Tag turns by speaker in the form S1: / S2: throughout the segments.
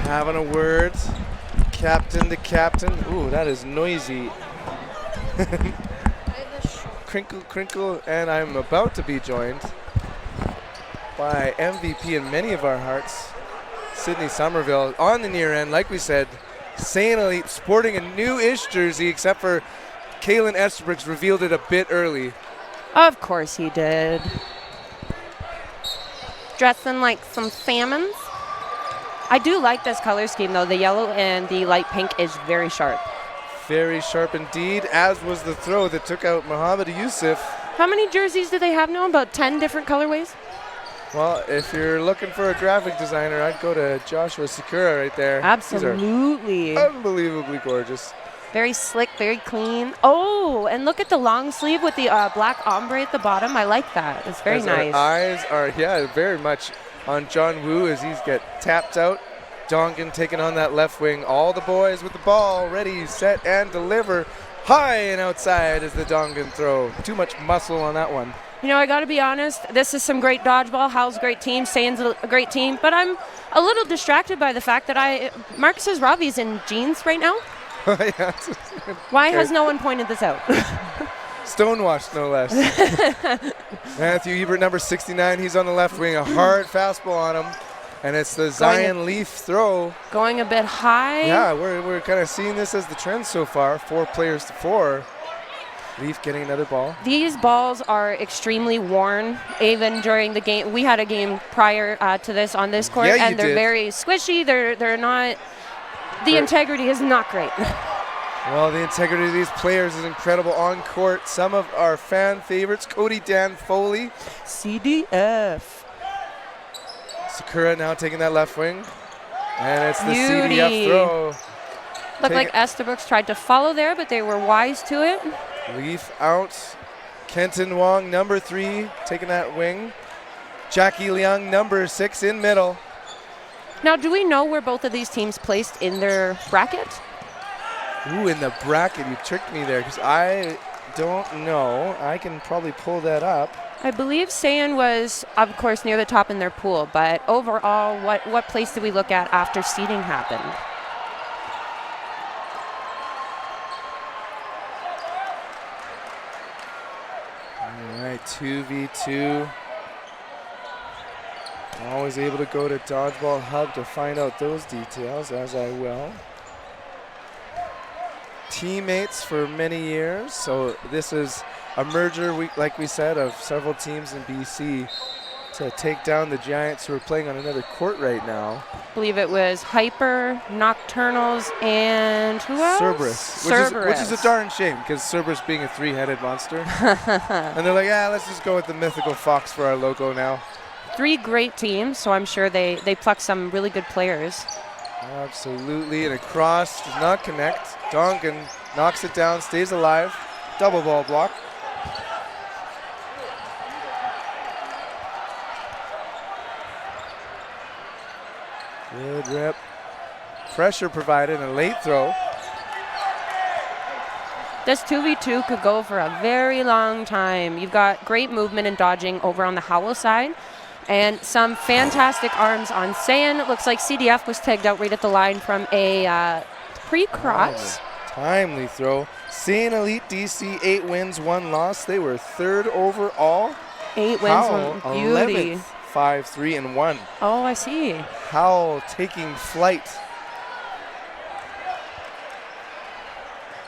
S1: having a word. Captain to captain. Ooh, that is noisy. Crinkle, crinkle, and I'm about to be joined by MVP in many of our hearts, Sydney Somerville, on the near end. Like we said, Saiyan Elite sporting a new-ish jersey, except for Kaylin Estabrooks revealed it a bit early.
S2: Of course he did. Dressing like some salmons. I do like this color scheme, though. The yellow and the light pink is very sharp.
S1: Very sharp indeed, as was the throw that took out Mohamed Yusuf.
S2: How many jerseys do they have now? About 10 different colorways?
S1: Well, if you're looking for a graphic designer, I'd go to Joshua Sakura right there.
S2: Absolutely.
S1: These are unbelievably gorgeous.
S2: Very slick, very clean. Oh, and look at the long sleeve with the black ombre at the bottom. I like that. It's very nice.
S1: Our eyes are, very much on John Woo as he's get tapped out. Dongan taking on that left wing. All the boys with the ball, ready, set, and deliver. High and outside is the Dongan throw. Too much muscle on that one.
S2: You know, I got to be honest, this is some great dodgeball. Howl's a great team, Saiyan's a great team, but I'm a little distracted by the fact that Marcus says Robbie's in jeans right now. Why has no one pointed this out?
S1: Stonewashed, no less. Matthew Ebert, number 69, he's on the left wing. A hard fastball on him, and it's the Zion Leaf throw.
S2: Going a bit high.
S1: Yeah, we're kind of seeing this as the trend so far. 4 players to 4. Leaf getting another ball.
S2: These balls are extremely worn, even during the game. We had a game prior to this on this court, and they're very squishy. They're not. The integrity is not great.
S1: Well, the integrity of these players is incredible on court. Some of our fan favorites, Cody Dan Foley.
S2: CDF.
S1: Sakura now taking that left wing. And it's the CDF throw.
S2: Looked like Estabrooks tried to follow there, but they were wise to it.
S1: Leaf out. Kenton Wong, number 3, taking that wing. Jackie Leung, number 6, in middle.
S2: Now, do we know where both of these teams placed in their bracket?
S1: Ooh, in the bracket, you tricked me there because I don't know. I can probably pull that up.
S2: I believe Saiyan was, of course, near the top in their pool, but overall, what place did we look at after seeding happened?
S1: All right, 2v2. Always able to go to Dodgeball Hub to find out those details, as I will. Teammates for many years, so this is a merger, like we said, of several teams in BC to take down the Giants, who are playing on another court right now.
S2: I believe it was Hyper, Nocturnals, and who else?
S1: Cerberus. Which is a darn shame, because Cerberus being a 3-headed monster. And they're like, let's just go with the mythical fox for our logo now.
S2: 3 great teams, so I'm sure they pluck some really good players.
S1: Absolutely, and across does not connect. Dongan knocks it down, stays alive. Double ball block. Good rip. Pressure provided, and a late throw.
S2: This 2v2 could go for a very long time. You've got great movement and dodging over on the Howl side, and some fantastic arms on Saiyan. It looks like CDF was tagged out right at the line from a pre-cross.
S1: Timely throw. Saiyan Elite DC, 8 wins, 1 loss. They were 3rd overall.
S2: 8 wins,
S1: Howl,
S2: 1 beauty.
S1: 11th, 5-3-1.
S2: Oh, I see.
S1: Howl taking flight.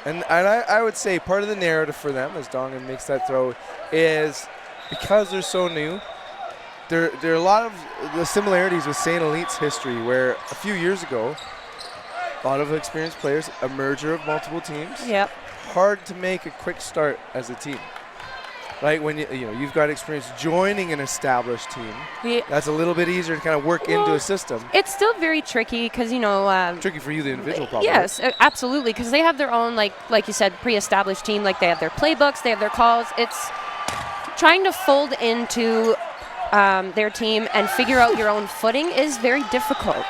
S1: And I would say part of the narrative for them, as Dongan makes that throw, is because they're so new, there are a lot of the similarities with Saiyan Elite's history, where a few years ago, a lot of experienced players, a merger of multiple teams.
S2: Yep.
S1: Hard to make a quick start as a team. Right, when you've got experience joining an established team, that's a little bit easier to kind of work into a system.
S2: It's still very tricky because,
S1: tricky for you, the individual, probably.
S2: Yes, absolutely, because they have their own, like you said, pre-established team. Like, they have their playbooks, they have their calls. It's trying to fold into their team and figure out your own footing is very difficult.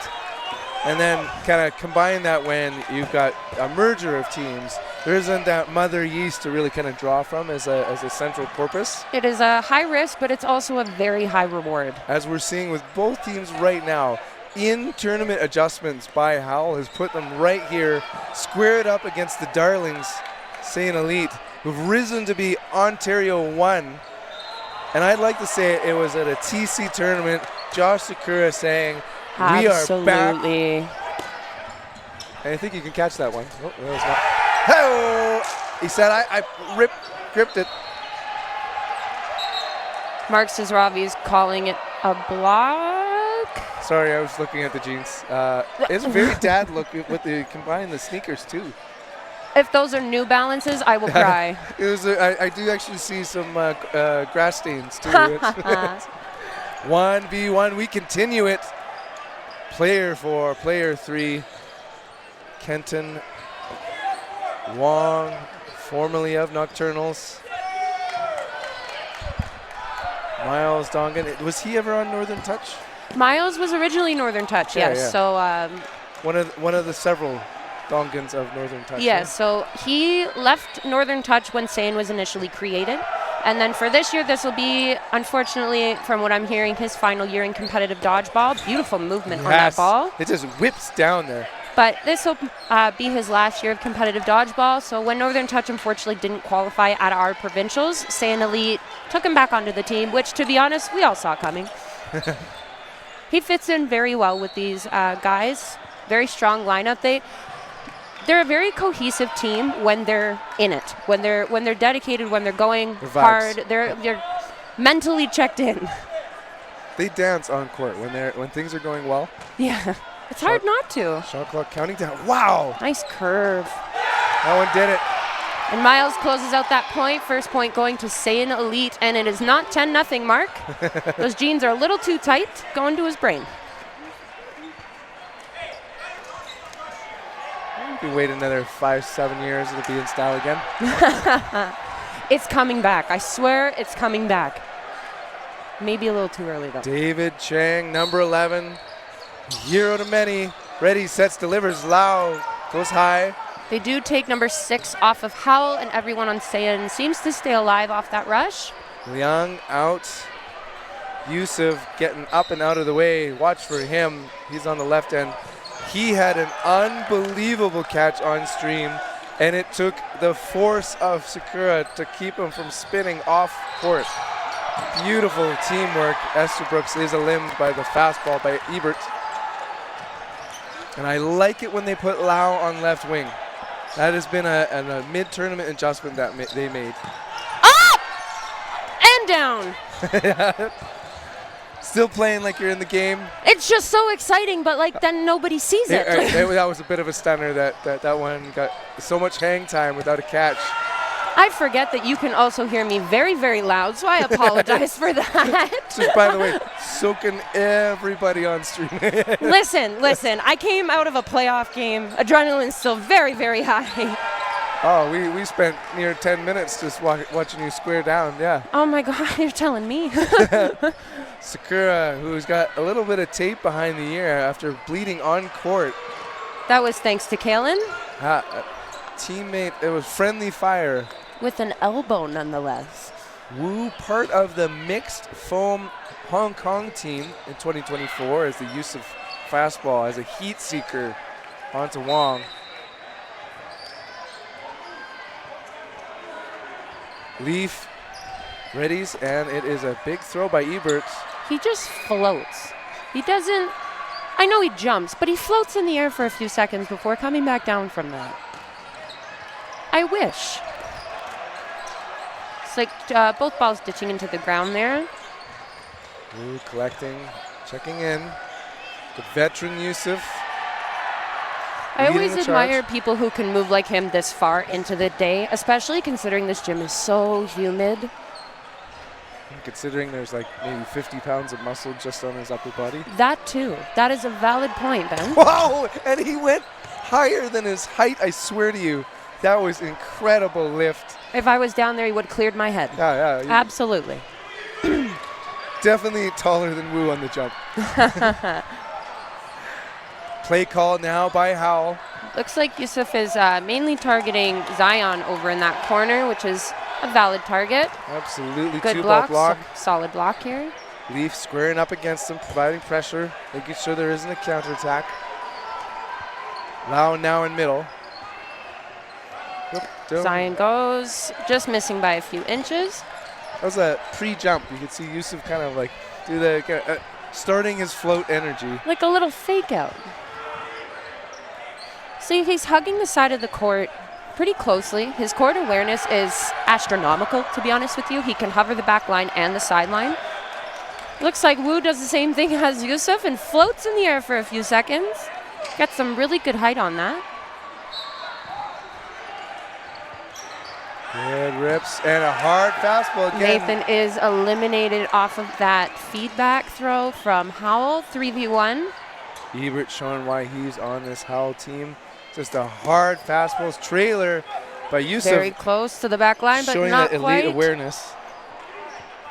S1: And then kind of combine that when you've got a merger of teams, there isn't that mother yeast to really kind of draw from as a central corpus.
S2: It is a high risk, but it's also a very high reward.
S1: As we're seeing with both teams right now, in-tournament adjustments by Howl has put them right here, squared up against the darlings, Saiyan Elite, who've risen to be Ontario 1. And I'd like to say it was at a TC tournament. Josh Sakura saying, we are back.
S2: Absolutely.
S1: And I think you can catch that one. Oh, that was not. Hey! He said, I gripped it.
S2: Mark Cesaravi is calling it a block.
S1: Sorry, I was looking at the jeans. It's a very dad look with the combining the sneakers too.
S2: If those are New Balances, I will cry.
S1: It was. I do actually see some grass stains too. 1v1. We continue it. Player 4, player 3. Kenton Wong, formerly of Nocturnals. Miles Dongan. Was he ever on Northern Touch?
S2: Miles was originally Northern Touch,
S1: Yeah,
S2: yes.
S1: yeah.
S2: So
S1: One of the several Dongans of Northern Touch.
S2: yes, so he left Northern Touch when Saiyan was initially created. And then for this year, this will be, unfortunately, from what I'm hearing, his final year in competitive dodgeball. Beautiful movement on that ball.
S1: It just whips down there.
S2: But this will be his last year of competitive dodgeball. So when Northern Touch unfortunately didn't qualify at our provincials, Saiyan Elite took him back onto the team, which, to be honest, we all saw coming. He fits in very well with these guys. Very strong lineup. They're a very cohesive team when they're in it. When they're dedicated, when they're going hard, they're mentally checked in.
S1: They dance on court when things are going well.
S2: Yeah. It's hard not to.
S1: Shot clock counting down. Wow.
S2: Nice curve.
S1: That one did it.
S2: And Miles closes out that point. First point going to Saiyan Elite, and it is not 10-0, Mark. Those jeans are a little too tight, going to his brain.
S1: We wait another 5-7 years, it'll be in style again.
S2: It's coming back. I swear it's coming back. Maybe a little too early, though.
S1: David Chang, number 11. Hero to many. Ready, sets, delivers. Lau goes high.
S2: They do take number 6 off of Howl, and everyone on Saiyan seems to stay alive off that rush.
S1: Liang out. Yusuf getting up and out of the way. Watch for him. He's on the left end. He had an unbelievable catch on stream, and it took the force of Sakura to keep him from spinning off court. Beautiful teamwork. Estabrooks is eliminated by the fastball by Ebert. And I like it when they put Lau on left wing. That has been a mid-tournament adjustment that they made.
S2: Up and down.
S1: Still playing like you're in the game.
S2: It's just so exciting, but like then nobody sees it.
S1: That was a bit of a stunner. That one got so much hang time without a catch.
S2: I forget that you can also hear me very, very loud, so I apologize for that.
S1: Just by the way, soaking everybody on stream.
S2: Listen, I came out of a playoff game. Adrenaline's still very, very high.
S1: Oh, we spent near 10 minutes just watching you square down, yeah.
S2: Oh my God, you're telling me.
S1: Sakura, who's got a little bit of tape behind the ear after bleeding on court.
S2: That was thanks to Kalen.
S1: Teammate, it was friendly fire.
S2: With an elbow, nonetheless.
S1: Wu, part of the mixed foam Hong Kong team in 2024 as the use of fastball as a heat seeker onto Wong. Leaf readies, and it is a big throw by Ebert.
S2: He just floats. He doesn't, I know he jumps, but he floats in the air for a few seconds before coming back down from that. I wish. It's like both balls ditching into the ground there.
S1: Wu collecting, checking in. The veteran Yusuf.
S2: I always admire people who can move like him this far into the day, especially considering this gym is so humid.
S1: And considering there's like maybe 50 pounds of muscle just on his upper body.
S2: That too. That is a valid point, Ben.
S1: Wow! And he went higher than his height, I swear to you. That was incredible lift.
S2: If I was down there, he would have cleared my head.
S1: Yeah.
S2: Absolutely.
S1: Definitely taller than Wu on the jump. Play call now by Howl.
S2: Looks like Yusuf is mainly targeting Zion over in that corner, which is a valid target.
S1: Absolutely.
S2: Good
S1: Two-ball block.
S2: Solid block here.
S1: Leaf squaring up against him, providing pressure, making sure there isn't a counterattack. Lau now in middle.
S2: Saiyan goes, just missing by a few inches.
S1: That was a pre-jump. You could see Yusuf kind of like do the starting his float energy.
S2: Like a little fake out. See, he's hugging the side of the court pretty closely. His court awareness is astronomical, to be honest with you. He can hover the back line and the sideline. Looks like Wu does the same thing as Yusuf and floats in the air for a few seconds. Got some really good height on that.
S1: Good rips and a hard fastball again.
S2: Nathan is eliminated off of that feedback throw from Howl, 3v1.
S1: Ebert showing why he's on this Howl team. Just a hard fastballs trailer by Yusuf.
S2: Very close to the back line, but
S1: showing
S2: not
S1: that
S2: quite.
S1: elite awareness.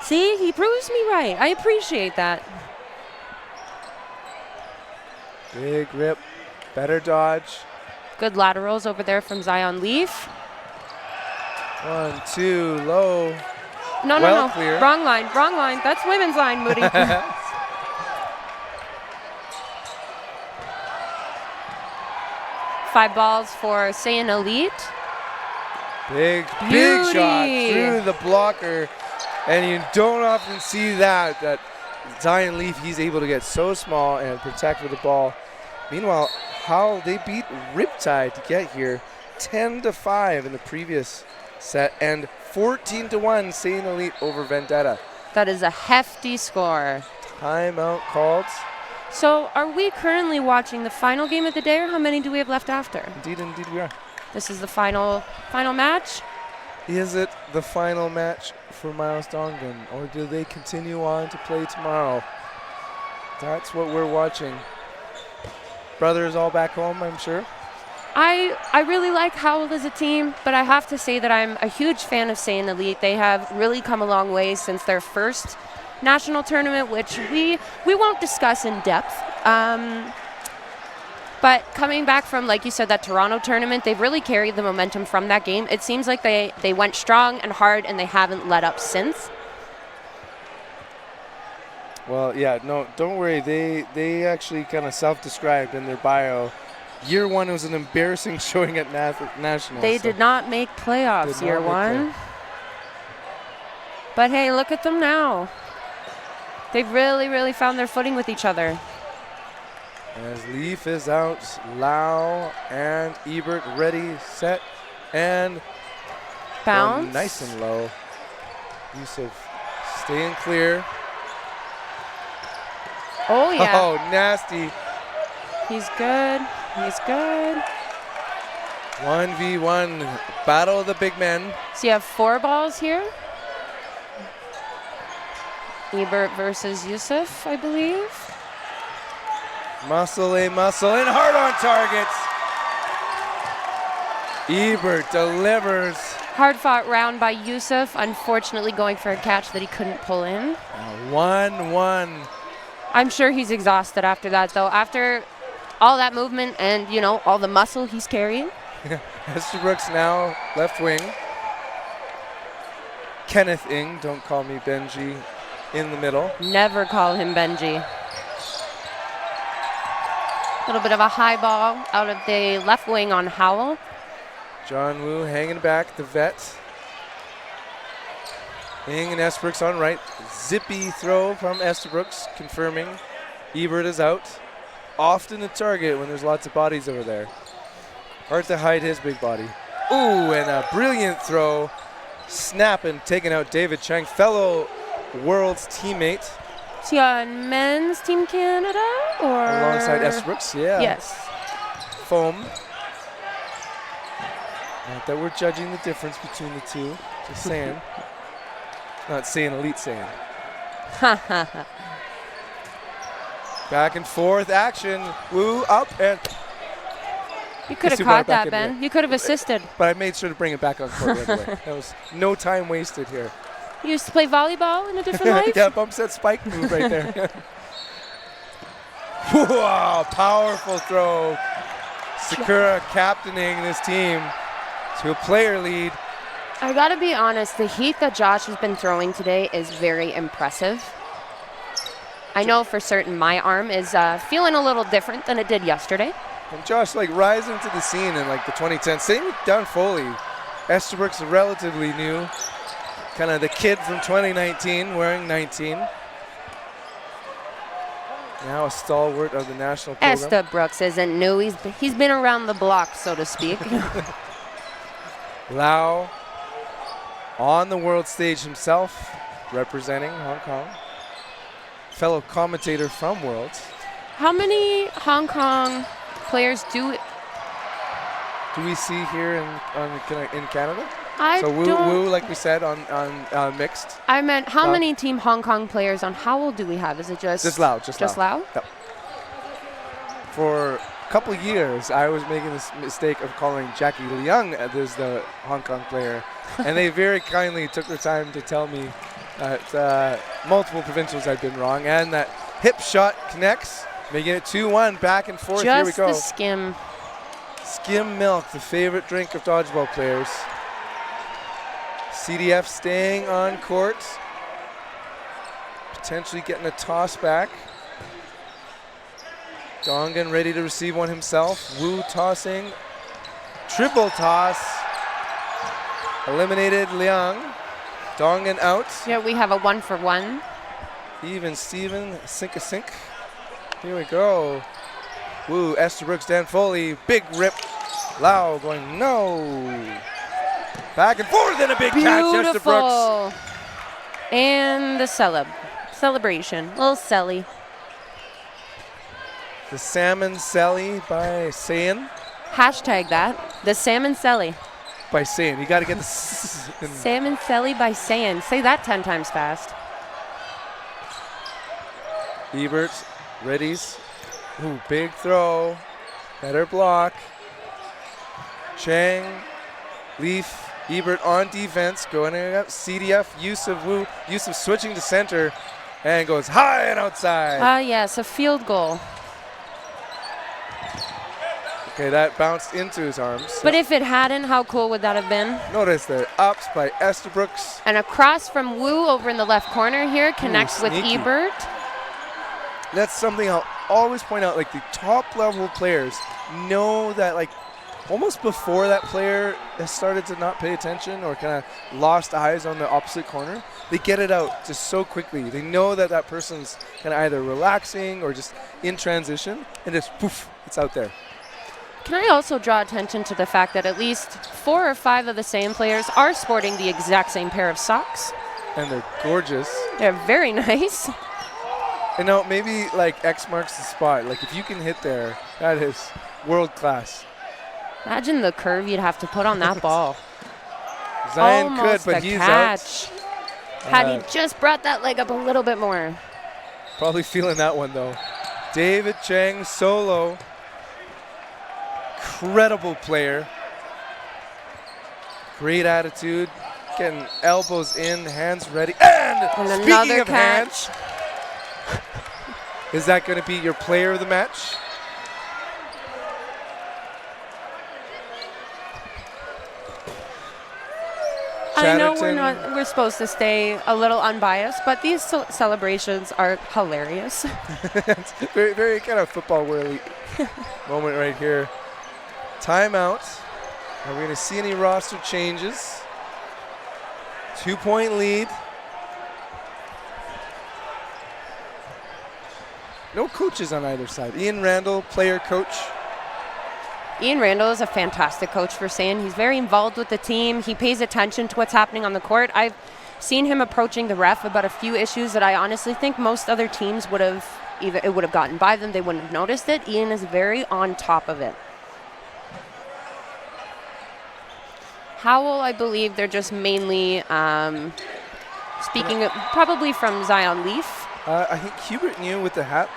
S2: See, he proves me right. I appreciate that.
S1: Big rip, better dodge.
S2: Good laterals over there from Zion Leaf.
S1: 1, 2, low.
S2: No.
S1: Clear.
S2: Wrong line. That's women's line, Moody. 5 balls for Saiyan Elite.
S1: Big
S2: Beauty.
S1: shot through the blocker. And you don't often see that Zion Leaf, he's able to get so small and protect with the ball. Meanwhile, Howl, they beat Riptide to get here 10-5 in the previous set and 14-1 Saiyan Elite over Vendetta.
S2: That is a hefty score.
S1: Timeout called.
S2: So are we currently watching the final game of the day, or how many do we have left after?
S1: Indeed we are.
S2: This is the final match.
S1: Is it the final match for Miles Dongan, or do they continue on to play tomorrow? That's what we're watching. Brothers all back home, I'm sure.
S2: I really like Howl as a team, but I have to say that I'm a huge fan of Saiyan Elite. They have really come a long way since their first national tournament, which we won't discuss in depth. But coming back from, like you said, that Toronto tournament, they've really carried the momentum from that game. It seems like they went strong and hard, and they haven't let up since.
S1: Well, yeah, no, don't worry. They actually kind of self-described in their bio. Year 1 was an embarrassing showing at nationals.
S2: They did not make playoffs year 1. But hey, look at them now. They've really found their footing with each other.
S1: As Leaf is out, Lau and Ebert ready, set, and
S2: bounce.
S1: going nice and low. Yusuf staying clear.
S2: Oh, yeah.
S1: Oh, nasty.
S2: He's good.
S1: 1v1, battle of the big men.
S2: So you have 4 balls here. Ebert versus Yusuf, I believe.
S1: Muscle, and hard on targets. Ebert delivers.
S2: Hard-fought round by Yusuf, unfortunately going for a catch that he couldn't pull in.
S1: 1-1.
S2: I'm sure he's exhausted after that, though. After all that movement and, all the muscle he's carrying.
S1: Estabrooks now left wing. Kenneth Ing, don't call me Benji, in the middle.
S2: Never call him Benji. A little bit of a high ball out of the left wing on Howl.
S1: John Woo hanging back, the vet. Ing and Estabrooks on right. Zippy throw from Estabrooks, confirming Ebert is out. Often a target when there's lots of bodies over there. Hard to hide his big body. Ooh, and a brilliant throw. Snapping, taking out David Chang, fellow World's teammate.
S2: Is he on men's Team Canada or?
S1: Alongside Estabrooks, yeah.
S2: Yes.
S1: Foam. Not that we're judging the difference between the two. Just saying. Not saying Elite saying. Back and forth action. Woo up and.
S2: You could have caught that, Ben. You could have assisted.
S1: But I made sure to bring it back on court right away. That was no time wasted here.
S2: You used to play volleyball in a different life?
S1: Yeah, bump set spike move right there. Wow, powerful throw. Sakura captaining this team to a player lead.
S2: I gotta be honest, the heat that Josh has been throwing today is very impressive. I know for certain my arm is feeling a little different than it did yesterday.
S1: And Josh, like, rising to the scene in, like, the 2010s. Same with Don Foley. Estabrook's relatively new. Kind of the kid from 2019, wearing 19. Now a stalwart of the national program.
S2: Estabrook isn't new. He's been around the block, so to speak.
S1: Lau on the world stage himself, representing Hong Kong. Fellow commentator from Worlds.
S2: How many Hong Kong players do
S1: we see here in Canada?
S2: I
S1: so
S2: don't.
S1: Wu, like we said, on mixed.
S2: I meant how many Team Hong Kong players on Howl do we have? Is it just
S1: Lau?
S2: Just Lau?
S1: Yep. For a couple of years, I was making this mistake of calling Jackie Liang as the Hong Kong player, and they very kindly took their time to tell me that multiple provincials had been wrong, and that hip shot connects, making it 2-1, back and forth.
S2: Just
S1: Here we go.
S2: the skim.
S1: Skim milk, the favorite drink of dodgeball players. CDF staying on court, potentially getting a toss back. Dongan ready to receive one himself. Wu tossing, triple toss, eliminated Liang. Dongan out.
S2: Yeah, we have a 1-for-1.
S1: Even Steven, sink a sink. Here we go. Wu, Estabrook, Dan Foley, big rip. Lau going no. Back and forth and a big catch, Estabrook.
S2: And the celebration, little celly.
S1: The salmon celly by Saiyan.
S2: Hashtag that, the salmon celly.
S1: By Saiyan, you got to get the
S2: Salmon celly by Saiyan. Say that 10 times fast.
S1: Ebert, readies. Ooh, big throw. Better block. Chang, Leaf, Ebert on defense, going up. CDF, Yusuf, Wu. Yusuf switching to center and goes high and outside.
S2: Yes, a field goal.
S1: Okay, that bounced into his arms.
S2: But if it hadn't, how cool would that have been?
S1: Notice the ups by Estabrooks.
S2: And across from Wu over in the left corner here, connects with Ebert.
S1: That's something I'll always point out, like the top level players know that, like, almost before that player has started to not pay attention or kind of lost eyes on the opposite corner, they get it out just so quickly. They know that that person's kind of either relaxing or just in transition, and just poof, it's out there.
S2: Can I also draw attention to the fact that at least 4 or 5 of the same players are sporting the exact same pair of socks?
S1: And they're gorgeous.
S2: They're very nice.
S1: And now maybe like X marks the spot. Like if you can hit there, that is world class.
S2: Imagine the curve you'd have to put on that ball.
S1: Zion
S2: Almost
S1: could, but he's
S2: catch.
S1: out.
S2: Had he just brought that leg up a little bit more.
S1: Probably feeling that one though. David Chang solo. Incredible player. Great attitude. Getting elbows in, hands ready. And speaking
S2: another
S1: of
S2: catch.
S1: hands, is that going to be your player of the match?
S2: I know we're supposed to stay a little unbiased, but these celebrations are hilarious.
S1: It's very, very kind of football whirly moment right here. Timeout. Are we going to see any roster changes? 2-point lead. No coaches on either side. Ian Randall, player coach.
S2: Ian Randall is a fantastic coach for Saiyan. He's very involved with the team. He pays attention to what's happening on the court. I've seen him approaching the ref about a few issues that I honestly think most other teams would have, either it would have gotten by them, they wouldn't have noticed it. Ian is very on top of it. Howl, I believe they're just mainly speaking probably from Zion Leaf.
S1: I think Hubert knew with the hat.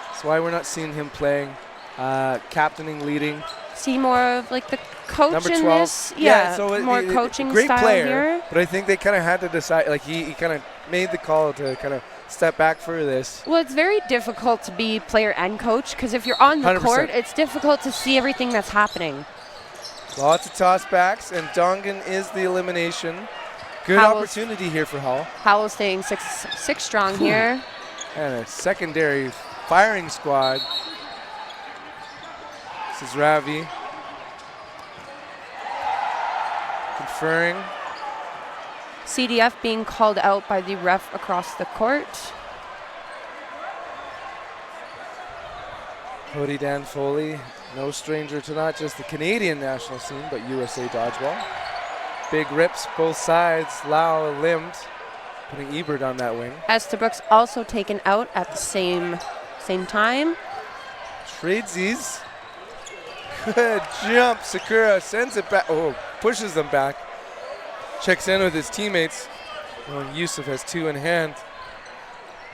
S1: That's why we're not seeing him playing, captaining, leading.
S2: See more of like the coach
S1: Number
S2: in
S1: 12.
S2: this? Yeah, so more coaching
S1: great
S2: style
S1: player,
S2: here.
S1: But I think they kind of had to decide, like he kind of made the call to kind of step back for this.
S2: Well, it's very difficult to be player and coach because if you're on the
S1: 100%.
S2: court, it's difficult to see everything that's happening.
S1: Lots of toss backs, and Dongan is the elimination. Good
S2: Howell's
S1: opportunity here for Howl.
S2: Howl staying six strong here.
S1: And a secondary firing squad. This is Ravi. Conferring.
S2: CDF being called out by the ref across the court.
S1: Cody Dan Foley, no stranger to not just the Canadian national scene, but USA Dodgeball. Big rips, both sides. Lau limbed, putting Ebert on that wing.
S2: Estabrook's also taken out at the same time.
S1: Tradesies. Good jump. Sakura sends it back. Oh, pushes them back. Checks in with his teammates. Oh, Yusuf has two in hand.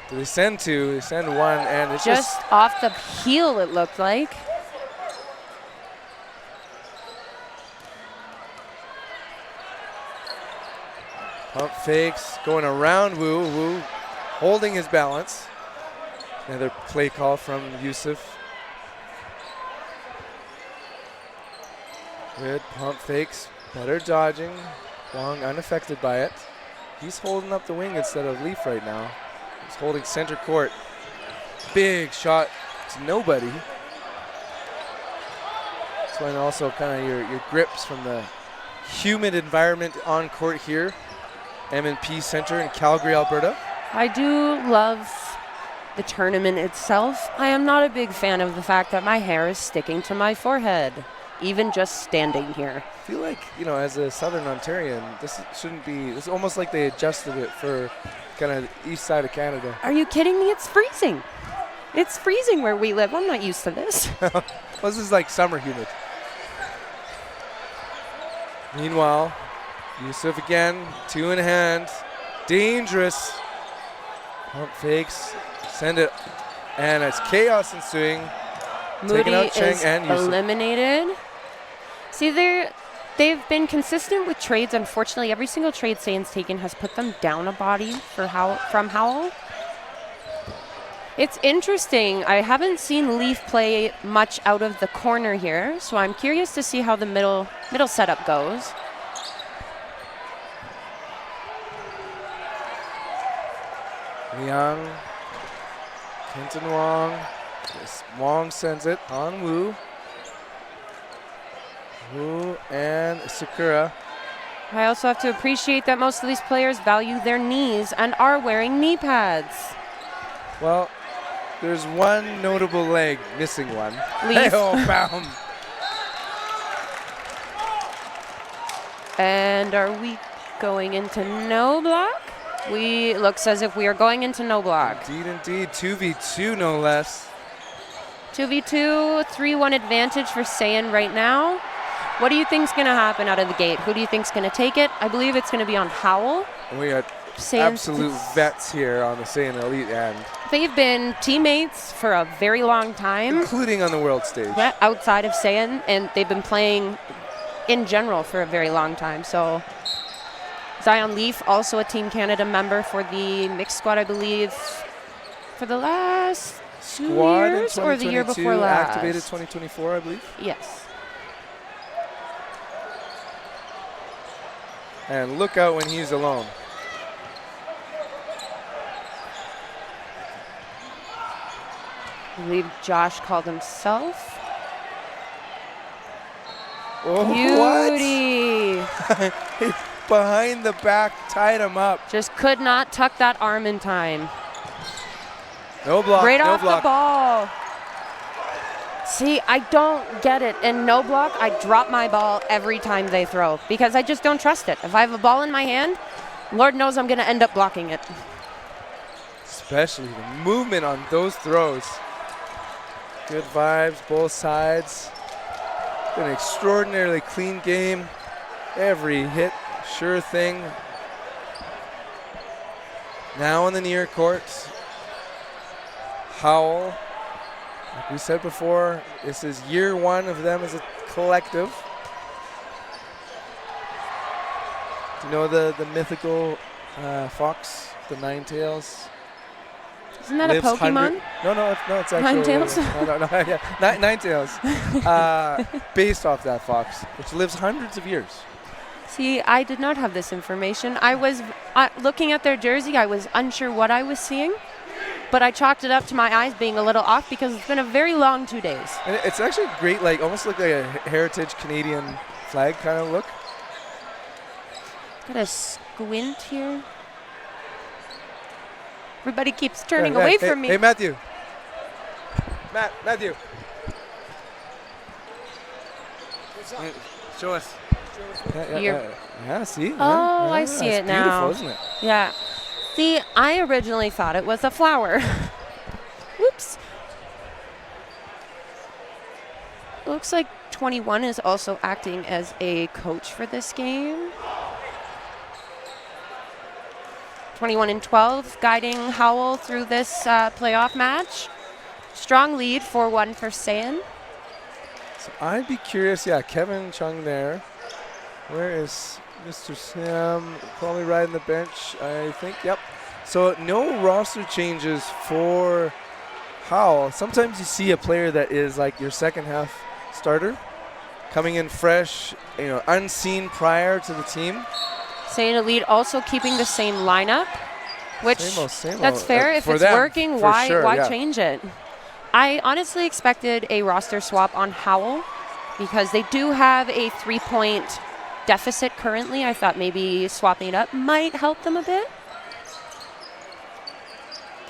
S1: Do they send two? They send one, and it's
S2: just off the heel, it looked like.
S1: Pump fakes, going around Wu. Wu holding his balance. Another play call from Yusuf. Good pump fakes, better dodging. Wong unaffected by it. He's holding up the wing instead of Leaf right now. He's holding center court. Big shot to nobody. That's when also kind of your grips from the humid environment on court here. M&P Center in Calgary, Alberta.
S2: I do love the tournament itself. I am not a big fan of the fact that my hair is sticking to my forehead, even just standing here.
S1: I feel like, as a Southern Ontarian, this shouldn't be, it's almost like they adjusted it for kind of the east side of Canada.
S2: Are you kidding me? It's freezing. It's freezing where we live. I'm not used to this.
S1: Well, this is like summer humid. Meanwhile, Yusuf again, two in hand. Dangerous. Pump fakes, send it, and it's chaos ensuing.
S2: Moody
S1: Taking out Cheng
S2: is
S1: and Yusuf.
S2: eliminated. See, they've been consistent with trades. Unfortunately, every single trade Saiyan's taken has put them down a body from Howl. It's interesting. I haven't seen Leaf play much out of the corner here, so I'm curious to see how the middle setup goes.
S1: Liang, Kenton Wong. Wong sends it on Wu. Wu and Sakura.
S2: I also have to appreciate that most of these players value their knees and are wearing knee pads.
S1: Well, there's one notable leg, missing one.
S2: Leaf.
S1: Oh, bam.
S2: And are we going into no block? Looks as if we are going into no block.
S1: Indeed. 2v2 no less.
S2: 2v2, 3-1 advantage for Saiyan right now. What do you think's going to happen out of the gate? Who do you think's going to take it? I believe it's going to be on Howl.
S1: We got
S2: Saiyan's
S1: absolute vets here on the Saiyan Elite end.
S2: They've been teammates for a very long time.
S1: Including on the world stage.
S2: Outside of Saiyan, and they've been playing in general for a very long time. So Zion Leaf, also a Team Canada member for the mixed squad, I believe, for the last 2 years or the year before last.
S1: Activated 2024, I believe.
S2: Yes.
S1: And look out when he's alone.
S2: I believe Josh called himself.
S1: Oh,
S2: Beauty.
S1: What? Behind the back, tied him up.
S2: Just could not tuck that arm in time.
S1: No block,
S2: right
S1: no
S2: off
S1: block.
S2: the ball. See, I don't get it. In no block, I drop my ball every time they throw because I just don't trust it. If I have a ball in my hand, Lord knows I'm going to end up blocking it.
S1: Especially the movement on those throws. Good vibes, both sides. Been an extraordinarily clean game. Every hit, sure thing. Now on the near court, Howl. Like we said before, this is year one of them as a collective. Do you know the mythical fox, the Nine Tails?
S2: Isn't that a Pokemon?
S1: No, it's actually
S2: Nine Tails?
S1: No, yeah, Nine Tails. Based off that fox, which lives hundreds of years.
S2: See, I did not have this information. I was looking at their jersey. I was unsure what I was seeing. but I chalked it up to my eyes being a little off because it's been a very long 2 days.
S1: And it's actually great, like almost look like a heritage Canadian flag kind of look.
S2: Got a squint here. Everybody keeps turning away from me.
S1: Hey, Matthew. Matthew. Show us. Yeah, see?
S2: Oh, I see it now.
S1: It's beautiful, isn't it?
S2: Yeah. See, I originally thought it was a flower. Whoops. Looks like 21 is also acting as a coach for this game. 21 and 12 guiding Howl through this playoff match. Strong lead, 4-1 for Saiyan.
S1: So I'd be curious, yeah, Kevin Chung there. Where is Mr. Sam? Probably riding the bench, I think. Yep. So no roster changes for Howl. Sometimes you see a player that is like your second half starter coming in fresh, unseen prior to the team.
S2: Saiyan Elite also keeping the same lineup, which
S1: same
S2: that's
S1: old.
S2: fair. If
S1: For
S2: it's
S1: them,
S2: working,
S1: for
S2: why
S1: sure, yeah.
S2: change it? I honestly expected a roster swap on Howl because they do have a 3-point deficit currently. I thought maybe swapping it up might help them a bit.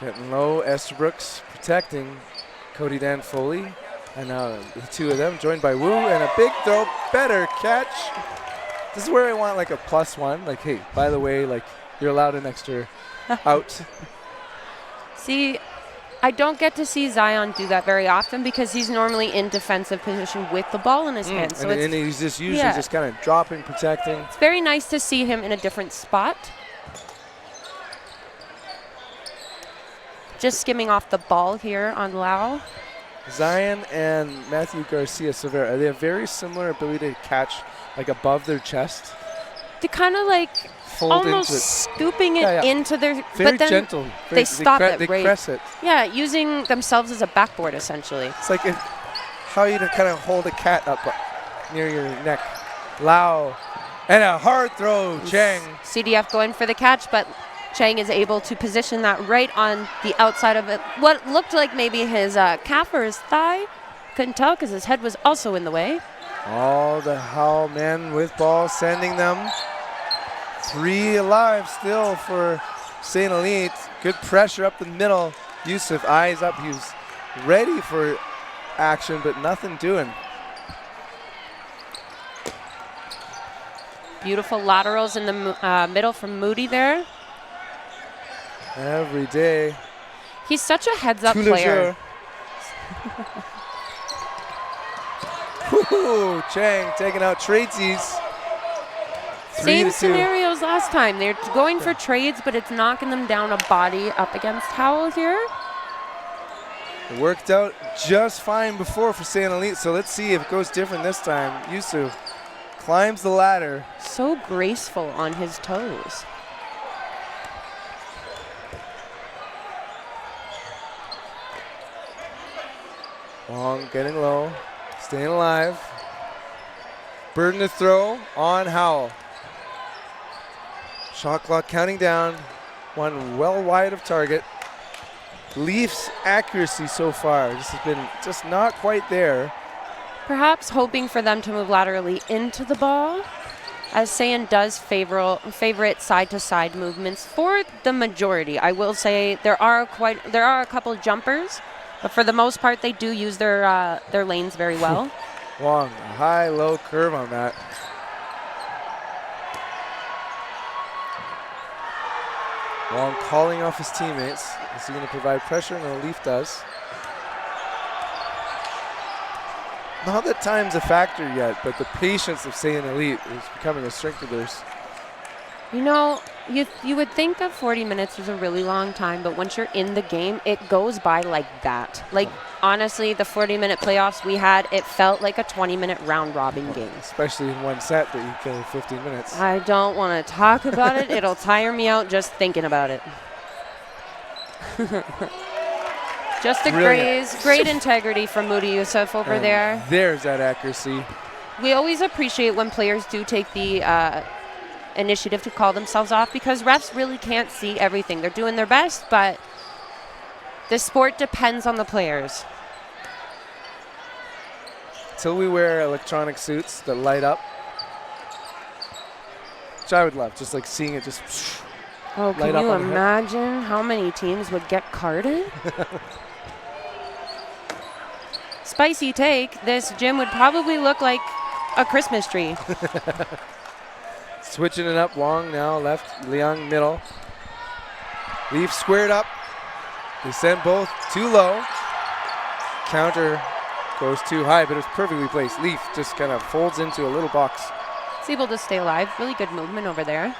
S1: Getting low, Estabrooks protecting Cody Dan Foley. And now the two of them joined by Wu, and a big throw, better catch. This is where I want like a +1. Like, hey, by the way, like you're allowed an extra out.
S2: See, I don't get to see Zion do that very often because he's normally in defensive position with the ball in his hand. So
S1: and he's just usually just kind of dropping, protecting.
S2: It's very nice to see him in a different spot. Just skimming off the ball here on Lau.
S1: Zion and Matthew Garcia Silvera, they have very similar ability to catch like above their chest.
S2: They kind of like
S1: Fold
S2: almost
S1: into it.
S2: scooping it into their,
S1: Very
S2: but then
S1: gentle.
S2: they stop it,
S1: They
S2: right?
S1: press it.
S2: Yeah, using themselves as a backboard essentially.
S1: It's like how you to kind of hold a cat up near your neck. Lau. And a hard throw, Chang.
S2: CDF going for the catch, but Chang is able to position that right on the outside of it. What looked like maybe his calf or his thigh. Couldn't tell because his head was also in the way.
S1: All the Howl men with ball, sending them. 3 alive still for St. Elite. Good pressure up the middle. Yusuf, eyes up. He was ready for action, but nothing doing.
S2: Beautiful laterals in the middle from Moody there.
S1: Every day.
S2: He's such a heads-up player.
S1: Woo, Chang taking out tradesies.
S2: Same scenarios last time. They're going for trades, but it's knocking them down a body up against Howl here.
S1: It worked out just fine before for St. Elite, so let's see if it goes different this time. Yusuf climbs the ladder.
S2: So graceful on his toes.
S1: Long, getting low, staying alive. Burden to throw on Howl. Shot clock counting down. One well wide of target. Leafs accuracy so far just has been just not quite there.
S2: Perhaps hoping for them to move laterally into the ball, as Saiyan does favorite side-to-side movements for the majority. I will say there are a couple jumpers, but for the most part they do use their lanes very well.
S1: Long, high-low curve on that. Long calling off his teammates. Is he going to provide pressure? No, Leaf does. Not that time's a factor yet, but the patience of Saiyan Elite is becoming a strength of theirs.
S2: You know, you would think that 40 minutes is a really long time, but once you're in the game, it goes by like that. Like, honestly, the 40-minute playoffs we had, it felt like a 20-minute round-robin game.
S1: Especially in one set that you kill 15 minutes.
S2: I don't want to talk about it. It'll tire me out just thinking about it. Just a great integrity from Moody Yusuf over there.
S1: There's that accuracy.
S2: We always appreciate when players do take the initiative to call themselves off because refs really can't see everything. They're doing their best, but This sport depends on the players.
S1: Till we wear electronic suits that light up, which I would love, just like seeing it just
S2: Oh,
S1: light
S2: can
S1: up
S2: you
S1: on the head.
S2: imagine how many teams would get carded? Spicy take. This gym would probably look like a Christmas tree.
S1: Switching it up, Wong now left, Liang middle. Leaf squared up. They send both too low. Counter goes too high, but it's perfectly placed. Leaf just kind of folds into a little box.
S2: He's able to stay alive. Really good movement over there.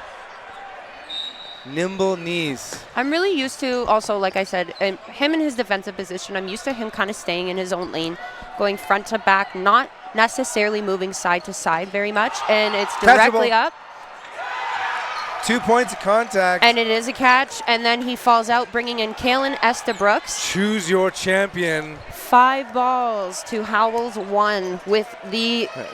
S1: Nimble knees.
S2: I'm really used to also, like I said, him in his defensive position. I'm used to him kind of staying in his own lane, going front to back, not necessarily moving side to side very much. And it's directly
S1: Catchable.
S2: up.
S1: 2 points of contact.
S2: And it is a catch. And then he falls out, bringing in Kalen Estabrooks.
S1: Choose your champion.
S2: 5 balls to Howell's 1 with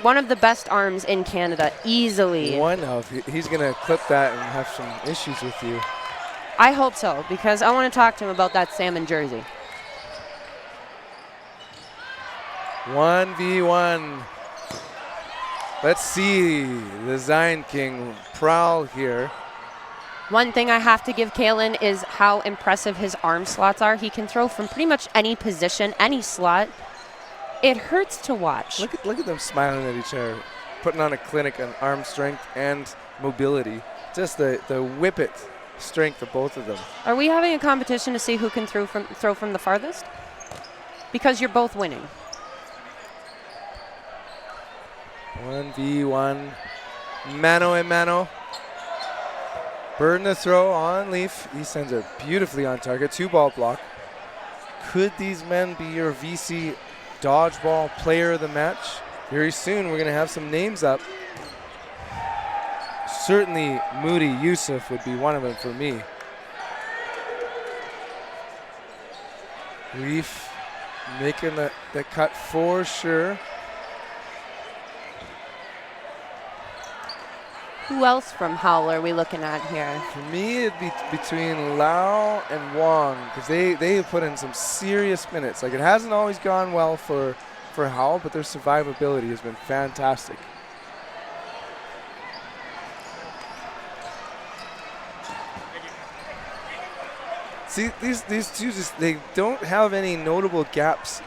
S2: one of the best arms in Canada, easily.
S1: One of. He's going to clip that and have some issues with you.
S2: I hope so, because I want to talk to him about that salmon jersey.
S1: 1v1. Let's see the Zion King prowl here.
S2: One thing I have to give Kalen is how impressive his arm slots are. He can throw from pretty much any position, any slot. It hurts to watch.
S1: Look at them smiling at each other, putting on a clinic on arm strength and mobility. Just the whip it strength of both of them.
S2: Are we having a competition to see who can throw from the farthest? Because you're both winning.
S1: 1v1. Mano a mano. Burden the throw on Leaf. He sends it beautifully on target. 2-ball block. Could these men be your VC Dodgeball player of the match? Very soon we're going to have some names up. Certainly Moody Yusuf would be one of them for me. Leaf making the cut for sure.
S2: Who else from Howl are we looking at here?
S1: For me, it'd be between Lau and Wong, because they have put in some serious minutes. Like, it hasn't always gone well for Howl, but their survivability has been fantastic. See, these two they don't have any notable gaps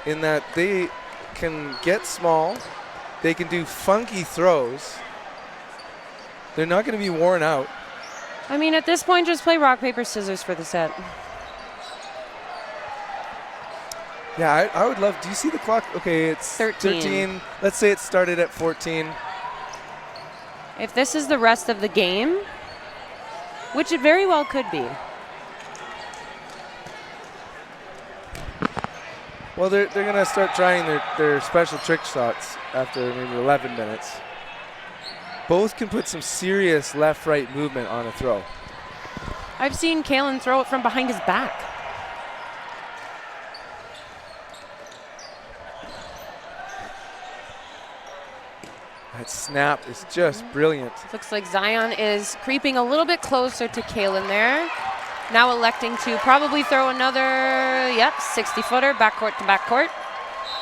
S1: in that they can get small, they can do funky throws. They're not going to be worn out.
S2: I mean, at this point, just play rock, paper, scissors for the set.
S1: Yeah, I would love. Do you see the clock? Okay, it's 13. Let's say it started at 14.
S2: If this is the rest of the game, which it very well could be.
S1: Well, they're going to start trying their special trick shots after maybe 11 minutes. Both can put some serious left-right movement on a throw.
S2: I've seen Kalen throw it from behind his back.
S1: That snap is just brilliant.
S2: Looks like Zion is creeping a little bit closer to Kalen there. Now electing to probably throw another, 60-footer, backcourt to backcourt.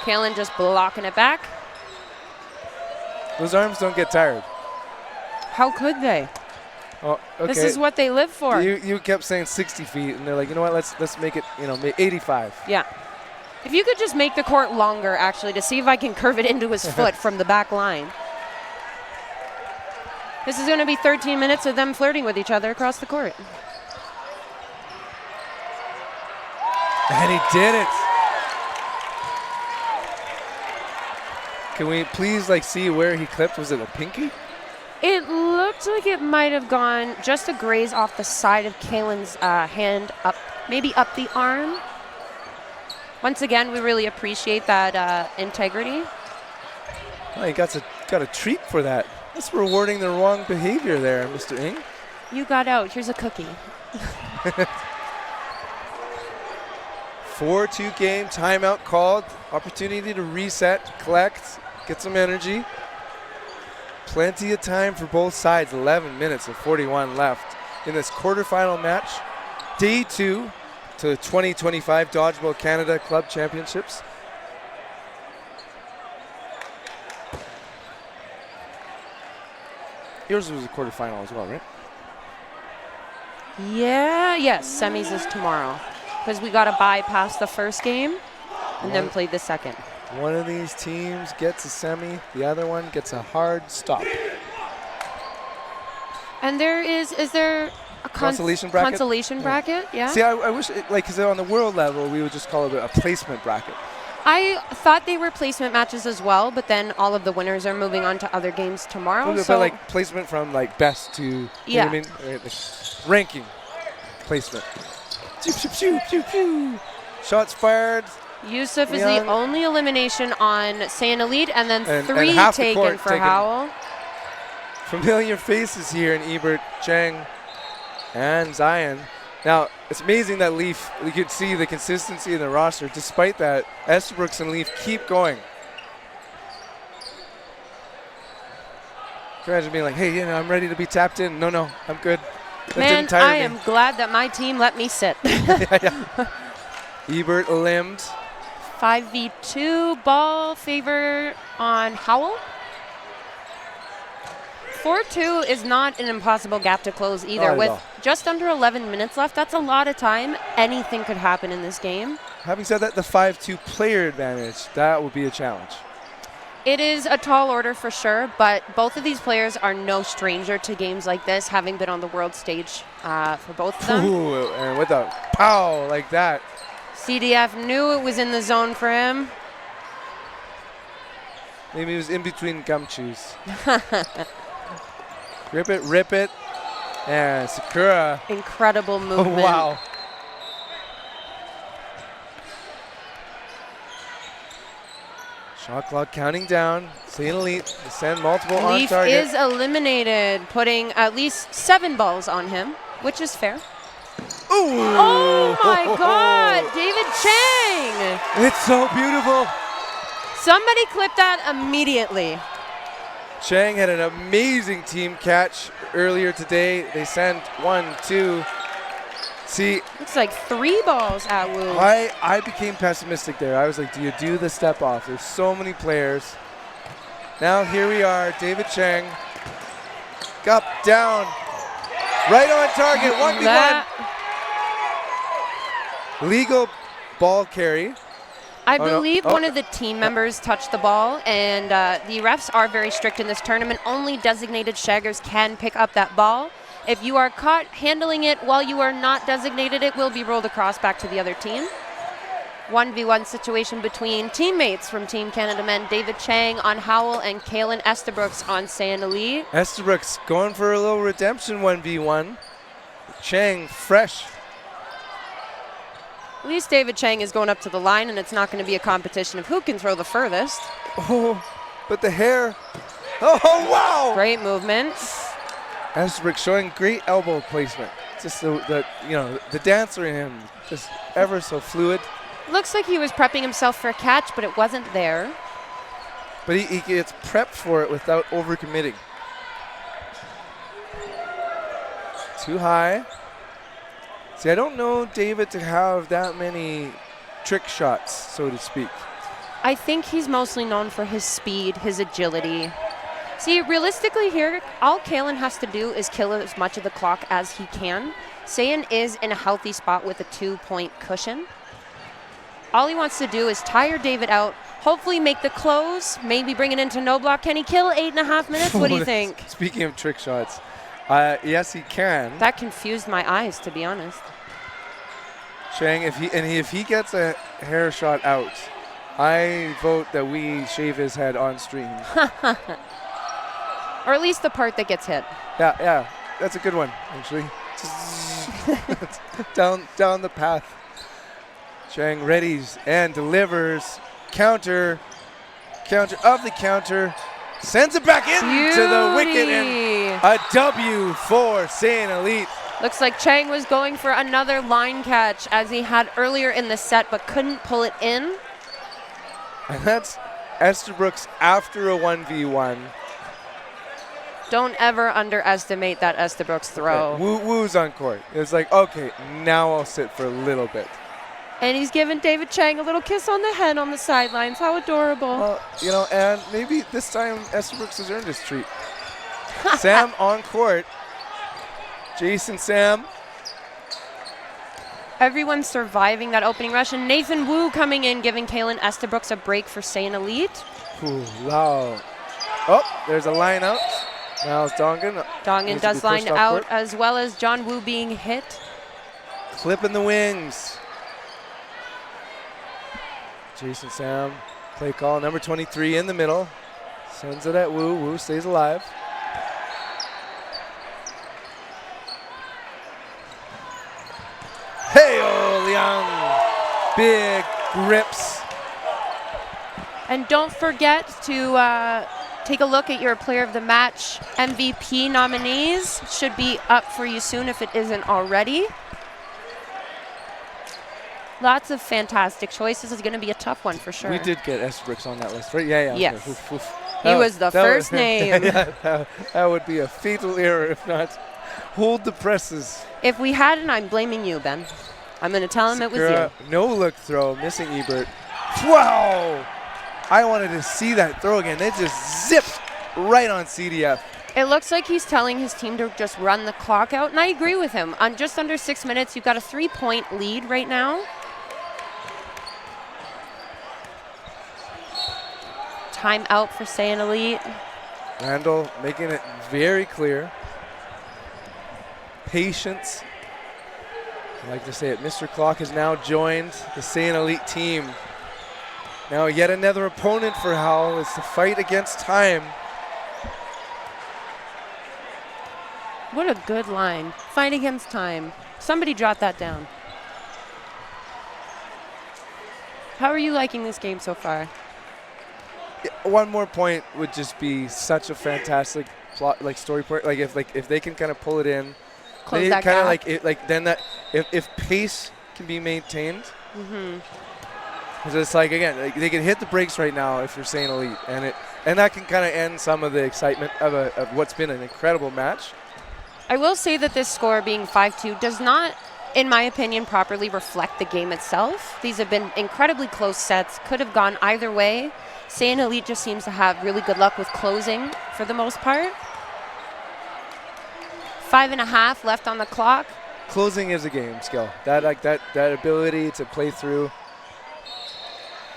S2: Kalen just blocking it back.
S1: Those arms don't get tired.
S2: How could they?
S1: Oh, okay.
S2: This is what they live for.
S1: You kept saying 60 feet, and they're like, you know what? Let's make it, 85.
S2: Yeah. If you could just make the court longer, actually, to see if I can curve it into his foot from the back line. This is going to be 13 minutes of them flirting with each other across the court.
S1: And he did it. Can we please see where he clipped? Was it a pinky?
S2: It looked like it might have gone just a graze off the side of Kalen's hand up, maybe up the arm. Once again, we really appreciate that integrity.
S1: Well, he got a treat for that. That's rewarding the wrong behavior there, Mr. Ng.
S2: You got out. Here's a cookie.
S1: 4-2 game, timeout called. Opportunity to reset, collect, get some energy. Plenty of time for both sides. 11 minutes and 41 left in this quarterfinal match. Day 2 to the 2025 Dodgeball Canada Club Championships. Yours was a quarterfinal as well, right?
S2: Yes, semis is tomorrow. Because we got to bypass the first game and then play the second.
S1: One of these teams gets a semi, the other one gets a hard stop.
S2: And is there a
S1: consolation bracket?
S2: Consolation bracket, yeah.
S1: See, I wish, because on the world level, we would just call it a placement bracket.
S2: I thought they were placement matches as well, but then all of the winners are moving on to other games tomorrow.
S1: But like placement from like best to, you know what I mean? Like ranking placement. Pew, pew, pew, pew, pew. Shots fired.
S2: Yusuf is the only elimination on Saiyan Elite, and then three taken for Howl.
S1: Familiar faces here in Ebert, Cheng, and Zion. Now, it's amazing that Leaf, you could see the consistency in the roster. Despite that, Estabrooks and Leaf keep going. Can you imagine being like, hey, I'm ready to be tapped in. No, I'm good. That
S2: Man, I am glad that my team let me sit.
S1: yeah. Ebert limbed.
S2: 5v2 ball favor on Howl. 4-2 is not an impossible gap to close either. With just under 11 minutes left, that's a lot of time. Anything could happen in this game.
S1: Having said that, the 5-2 player advantage, that would be a challenge.
S2: It is a tall order for sure, but both of these players are no stranger to games like this, having been on the world stage for both of them.
S1: Ooh, and with a pow like that.
S2: CDF knew it was in the zone for him.
S1: Maybe he was in between gumshoes. Rip it. And Sakura.
S2: Incredible movement.
S1: Oh, wow. Shot clock counting down. Saiyan Elite to send multiple on target.
S2: Leaf is eliminated, putting at least 7 balls on him, which is fair.
S1: Ooh.
S2: Oh my God, David Chang.
S1: It's so beautiful.
S2: Somebody clip that immediately.
S1: Chang had an amazing team catch earlier today. They sent 1, 2. See,
S2: looks like 3 balls at Wu.
S1: I became pessimistic there. I was like, do you do the step off? There's so many players. Now here we are, David Chang. Up, down, right on target, 1v1. Legal ball carry.
S2: I believe one of the team members touched the ball, and the refs are very strict in this tournament. Only designated shaggers can pick up that ball. If you are caught handling it while you are not designated, it will be rolled across back to the other team. 1v1 situation between teammates from Team Canada Men, David Chang on Howl and Kalen Estabrooks on Saiyan Elite.
S1: Estabrooks going for a little redemption 1v1. Chang fresh.
S2: At least David Chang is going up to the line, and it's not going to be a competition of who can throw the furthest.
S1: Oh, but the hair. Oh, wow.
S2: Great movement.
S1: Estabrooks showing great elbow placement. Just the dancer in him, just ever so fluid.
S2: Looks like he was prepping himself for a catch, but it wasn't there.
S1: But he gets prepped for it without overcommitting. Too high. See, I don't know David to have that many trick shots, so to speak.
S2: I think he's mostly known for his speed, his agility. See, realistically here, all Kalen has to do is kill as much of the clock as he can. Saiyan is in a healthy spot with a 2-point cushion. All he wants to do is tire David out, hopefully make the close, maybe bring it into no block. Can he kill 8.5 minutes? What do you think?
S1: Speaking of trick shots, yes, he can.
S2: That confused my eyes, to be honest.
S1: Chang, if he gets a hair shot out, I vote that we shave his head on stream.
S2: Or at least the part that gets hit.
S1: Yeah, that's a good one, actually. down the path. Chang readies and delivers. Counter of the counter. Sends it back into the wicket, and a W for Saiyan Elite.
S2: Looks like Chang was going for another line catch as he had earlier in the set, but couldn't pull it in.
S1: And that's Estabrooks after a 1v1.
S2: Don't ever underestimate that Estabrooks throw.
S1: Okay. Woo's on court. It's like, okay, now I'll sit for a little bit.
S2: And he's giving David Chang a little kiss on the head on the sidelines. How adorable.
S1: Well, you know, and maybe this time Estabrooks has earned his treat. Sam on court. Jason Sam.
S2: Everyone's surviving that opening rush, and Nathan Wu coming in, giving Kalen Estabrooks a break for Saiyan Elite.
S1: Ooh, wow. Oh, there's a line out. Now it's Dongan.
S2: Dongan does line out, as well as John Wu being hit.
S1: Clipping the wings. Jason Sam, play call, number 23 in the middle. Sends it at Wu. Wu stays alive. Hey-oh, Liang. Big grips.
S2: And don't forget to take a look at your Player of the Match MVP nominees. Should be up for you soon if it isn't already. Lots of fantastic choices. It's going to be a tough one for sure.
S1: We did get Estabrooks on that list, right? Yeah, yeah.
S2: Yes.
S1: Okay. Oof, oof.
S2: He was the first name.
S1: Yeah, that would be a fatal error if not. Hold the presses.
S2: If we hadn't, I'm blaming you, Ben. I'm going to tell him
S1: Sakura,
S2: it was you.
S1: no look throw, missing Ebert. Wow! I wanted to see that throw again. It just zipped right on CDF.
S2: It looks like he's telling his team to just run the clock out, and I agree with him. On just under 6 minutes, you've got a 3-point lead right now. Time out for Saiyan Elite.
S1: Randall making it very clear. Patience. I like to say it. Mr. Clock has now joined the Saiyan Elite team. Now yet another opponent for Howl. It's the fight against time.
S2: What a good line. Fight against time. Somebody jot that down. How are you liking this game so far?
S1: One more point would just be such a fantastic plot, like story point. Like if they can kind of pull it in,
S2: Close
S1: they
S2: that
S1: kind of
S2: gap.
S1: like it, like then that if pace can be maintained, because it's like again like they can hit the brakes right now if you're saying Elite, and that can kind of end some of the excitement of what's been an incredible match.
S2: I will say that this score being 5-2 does not, in my opinion, properly reflect the game itself. These have been incredibly close sets, could have gone either way. Saiyan Elite just seems to have really good luck with closing for the most part. 5.5 left on the clock.
S1: Closing is a game skill. That ability to play through.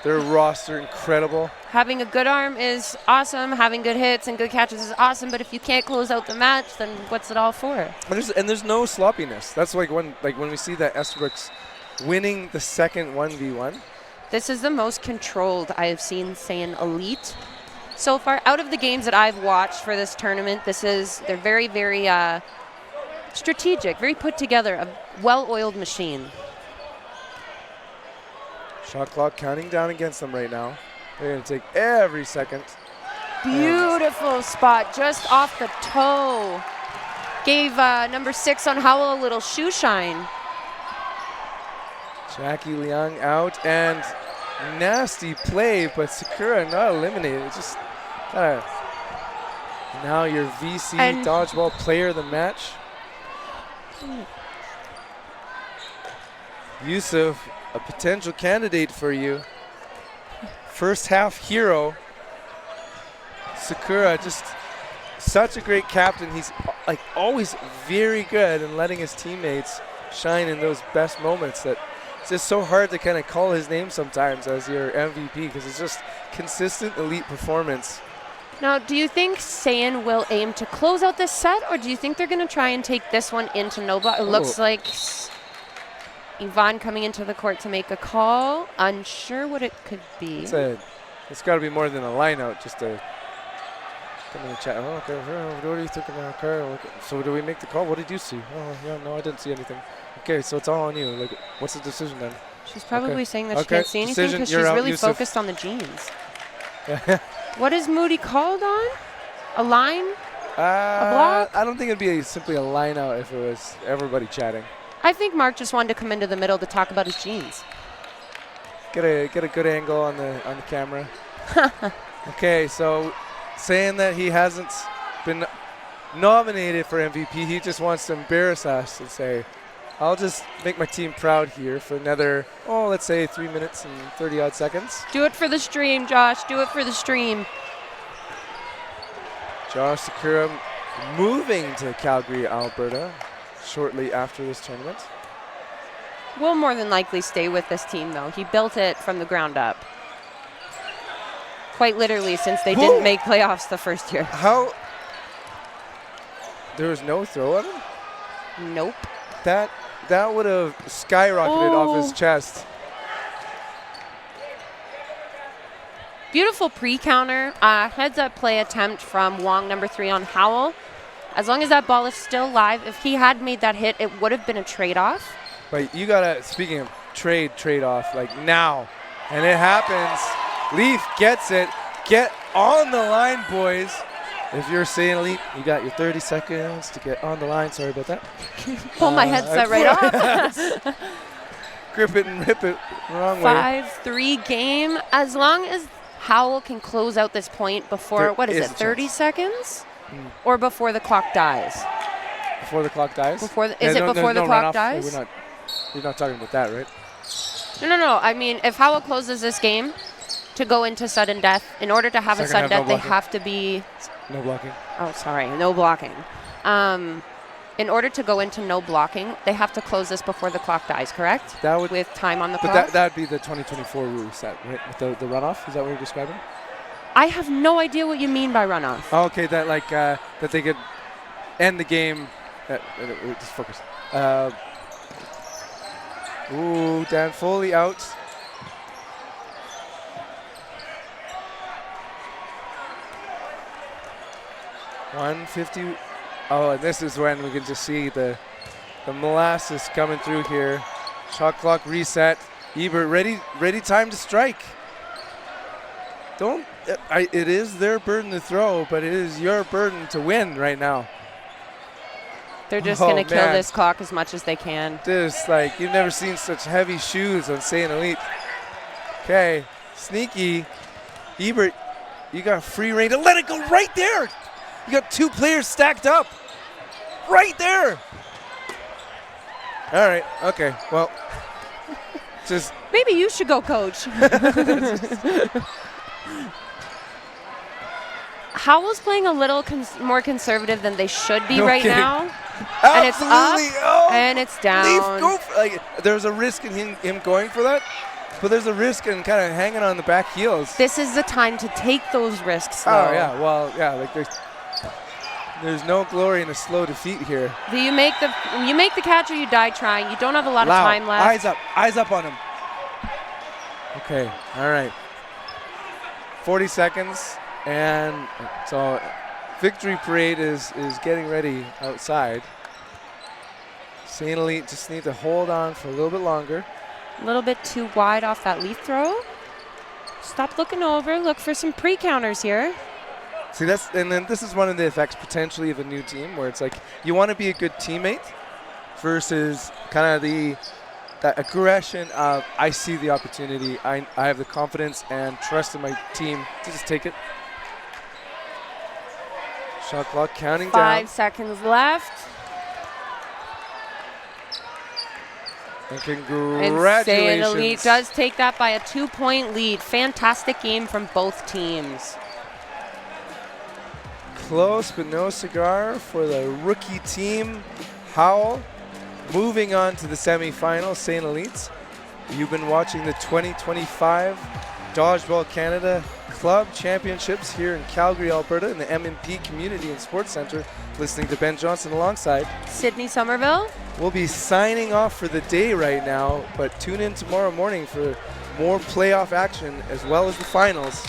S1: Their roster incredible.
S2: Having a good arm is awesome. Having good hits and good catches is awesome. But if you can't close out the match, then what's it all for?
S1: And there's no sloppiness. That's like when we see that Estabrooks winning the second 1v1.
S2: This is the most controlled I have seen Saiyan Elite so far. Out of the games that I've watched for this tournament, they're very, very strategic, very put together, a well-oiled machine.
S1: Shot clock counting down against them right now. They're going to take every second.
S2: Beautiful spot, just off the toe. Gave number 6 on Howl a little shoe shine.
S1: Jackie Liang out, and nasty play, but Sakura not eliminated. It's just kind of now your VC
S2: and
S1: Dodgeball player of the match. Yusuf, a potential candidate for you. First half hero. Sakura, just such a great captain. He's like always very good in letting his teammates shine in those best moments that it's just so hard to kind of call his name sometimes as your MVP because it's just consistent elite performance.
S2: Now, do you think Saiyan will aim to close out this set, or do you think they're going to try and take this one into no block? It looks like Yvonne coming into the court to make a call. Unsure what it could be.
S1: It's got to be more than a line out just to come in the chat. Oh, okay, what are you thinking now, Carl? So do we make the call? What did you see? Oh, yeah, no, I didn't see anything. Okay, so it's all on you. Like, what's the decision then?
S2: She's probably saying that she
S1: Okay,
S2: can't see anything
S1: decision,
S2: because
S1: you're
S2: she's
S1: out,
S2: really
S1: Yusuf.
S2: focused on the jeans. What is Moody called on? A line? A block?
S1: I don't think it'd be simply a line out if it was everybody chatting.
S2: I think Mark just wanted to come into the middle to talk about his jeans.
S1: Get a good angle on the camera. Okay, so saying that he hasn't been nominated for MVP. He just wants to embarrass us and say, I'll just make my team proud here for another, let's say 3 minutes and 30 odd seconds.
S2: Do it for the stream, Josh. Do it for the stream.
S1: Josh Sakura moving to Calgary, Alberta shortly after this tournament.
S2: Will more than likely stay with this team, though. He built it from the ground up. Quite literally, since they didn't make playoffs the first year.
S1: How? There was no throw on him?
S2: Nope.
S1: That would have skyrocketed off his chest.
S2: Beautiful pre-counter. Heads-up play attempt from Wong, number 3 on Howl. As long as that ball is still live, if he had made that hit, it would have been a trade-off.
S1: But you gotta, speaking of trade-off, like now. And it happens. Leaf gets it. Get on the line, boys. If you're Saiyan Elite, you got your 30 seconds to get on the line. Sorry about that.
S2: Pull my headset right off.
S1: Grip it and rip it. Wrong way.
S2: 5-3 game. As long as Howl can close out this point before, what is it, 30 seconds? Or before the clock dies?
S1: Before the clock dies?
S2: Before the clock dies?
S1: You're not talking about that, right?
S2: No. I mean, if Howl closes this game to go into sudden death, in order to have a sudden death, they have to be...
S1: No blocking.
S2: Oh, sorry. No blocking. In order to go into no blocking, they have to close this before the clock dies, correct?
S1: That would,
S2: with time on the clock?
S1: But that would be the 2024 rule set, right? With the runoff? Is that what you're describing?
S2: I have no idea what you mean by runoff.
S1: Oh, okay, that they could end the game. Just focus. Dan Foley out. .150. Oh, and this is when we can just see the molasses coming through here. Shot clock reset. Ebert ready time to strike. It is their burden to throw, but it is your burden to win right now.
S2: They're just going to kill this clock as much as they can.
S1: Just like, you've never seen such heavy shoes on Saiyan Elite. Okay, sneaky. Ebert, you got free reign to let it go right there. You got 2 players stacked up. Right there. All right, okay, well, just.
S2: Maybe you should go coach. Howell's playing a little more conservative than they should be now.
S1: Absolutely.
S2: And it's up and it's down.
S1: Leaf, there's a risk in him going for that, but there's a risk in kind of hanging on the back heels.
S2: This is the time to take those risks, though.
S1: Oh, yeah, well, yeah, like there's no glory in a slow defeat here.
S2: Do you make the catch or you die trying? You don't have a lot of time left.
S1: Eyes up on him. Okay, all right. 40 seconds, and so Victory Parade is getting ready outside. Saiyan Elite just need to hold on for a little bit longer.
S2: A little bit too wide off that leaf throw. Stop looking over. Look for some pre-counters here.
S1: See, and then this is one of the effects potentially of a new team, where it's like you want to be a good teammate versus kind of that aggression of I see the opportunity, I have the confidence and trust in my team to just take it. Shot clock counting down.
S2: 5 seconds left.
S1: And congratulations.
S2: And Saiyan Elite does take that by a 2-point lead. Fantastic game from both teams.
S1: Close but no cigar for the rookie team. Howl moving on to the semifinals. Saiyan Elites, you've been watching the 2025 Dodgeball Canada Club Championships here in Calgary, Alberta, in the M&P Community and Sports Center. Listening to Ben Johnson alongside
S2: Sydney Somerville.
S1: We'll be signing off for the day right now, but tune in tomorrow morning for more playoff action as well as the finals.